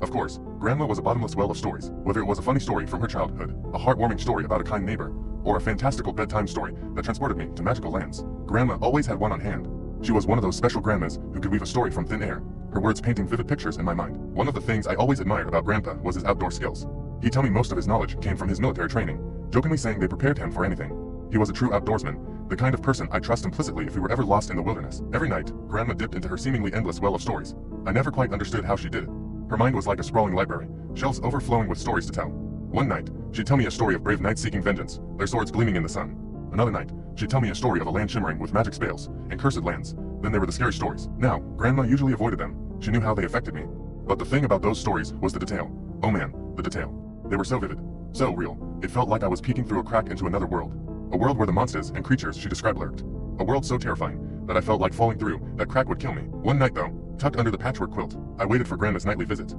Of course, Grandma was a bottomless well of stories, whether it was a funny story from her childhood, a heartwarming story about a kind neighbor, or a fantastical bedtime story that transported me to magical lands. Grandma always had one on hand. She was one of those special grandmas who could weave a story from thin air, her words painting vivid pictures in my mind. One of the things I always admired about Grandpa was his outdoor skills. He'd tell me most of his knowledge came from his military training, jokingly saying they prepared him for anything. He was a true outdoorsman, the kind of person I'd trust implicitly if we were ever lost in the wilderness. Every night, Grandma dipped into her seemingly endless well of stories. I never quite understood how she did it. Her mind was like a sprawling library, shelves overflowing with stories to tell. One night, she'd tell me a story of brave knights seeking vengeance, their swords gleaming in the sun. Another night, she'd tell me a story of a land shimmering with magic spells and cursed lands. Then there were the scary stories. Now, Grandma usually avoided them. She knew how they affected me. But the thing about those stories was the detail. Oh man, the detail. They were so vivid, so real, it felt like I was peeking through a crack into another world. A world where the monsters and creatures she described lurked. A world so terrifying that I felt like falling through that crack would kill me. One night though, tucked under the patchwork quilt, I waited for Grandma's nightly visit.